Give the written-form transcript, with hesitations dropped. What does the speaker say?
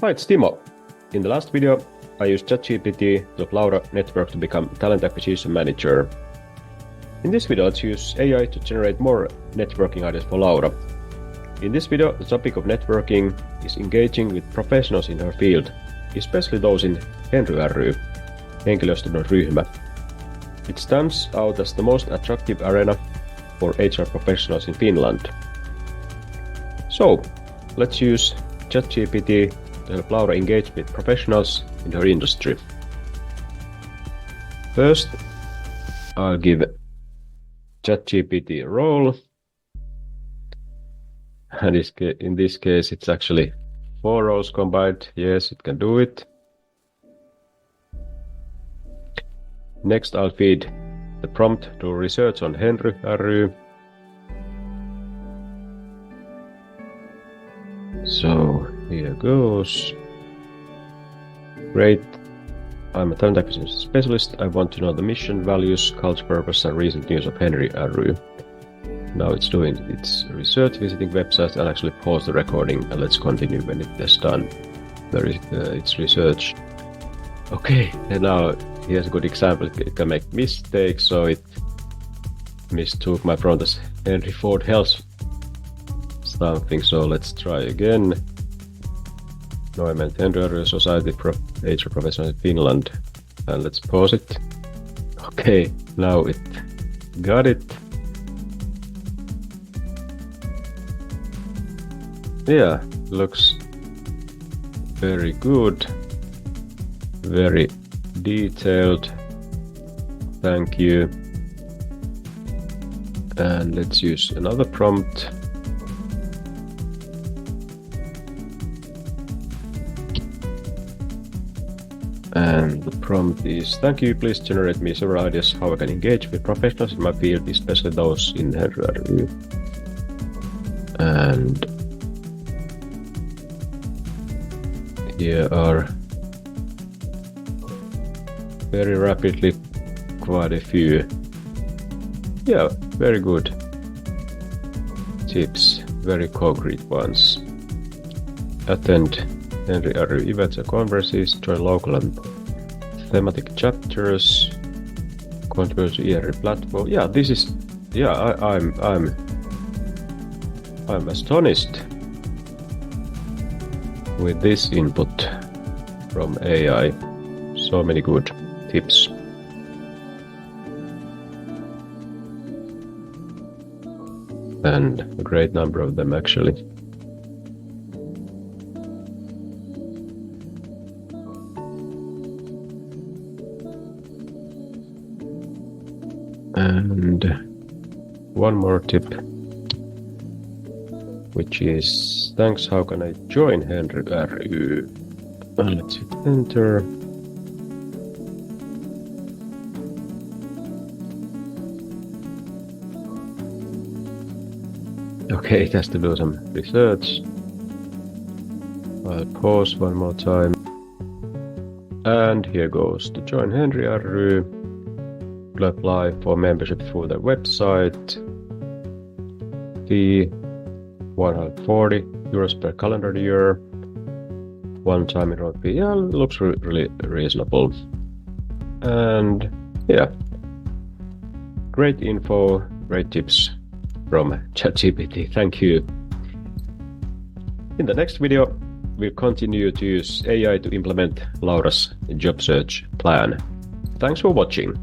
Hi, it's Timo. In the last video, I used ChatGPT to help Laura network to become talent acquisition manager. In this video, let's use AI to generate more networking ideas for Laura. In this video, the topic of networking is engaging with professionals in her field, especially those in Henry ry, henkilöstön ryhmä. It stands out as the most attractive arena for HR professionals in Finland. So, let's use ChatGPT to help Laura engage with professionals in her industry. First, I'll give ChatGPT a role. And in this case, it's actually 4 roles combined. Yes, it can do it. Next, I'll feed the prompt to research on Henry ry. So here goes. Great. I'm a talent acquisition specialist. I want to know the mission, values, culture, purpose, and recent news of Henry ry. Now it's doing its research, visiting websites, and actually pause the recording, and let's continue when it is done. There is its research. Okay, and now here's a good example. It can make mistakes, so it mistook my prompt as Henry Ford Health something, so let's try again. No, I meant Henry ry Society HR Professional in Finland, and let's pause it. Okay, now it got it. Yeah, looks very good, very detailed. Thank you. And let's use another prompt. And the prompt is, thank you, please generate me several ideas how I can engage with professionals in my field, especially those in Henry ry. And here are very rapidly quite a few. Yeah, very good tips, very concrete ones. Attend Henry ry events and conferences, join local and thematic chapters, contribute to ERY platform. Yeah, this is, yeah, I'm astonished with this input from AI. So many good tips. And a great number of them actually. And one more tip, which is, thanks, how can I join Henry ry? Let's hit enter. Okay, it has to do some research. I'll pause one more time. And here goes to join Henry ry. Apply for membership through their website. Fee €140 per calendar year. One-time enrollment fee. Yeah, looks really reasonable. And yeah, great info, great tips from ChatGPT. Thank you. In the next video, we'll continue to use AI to implement Laura's job search plan. Thanks for watching.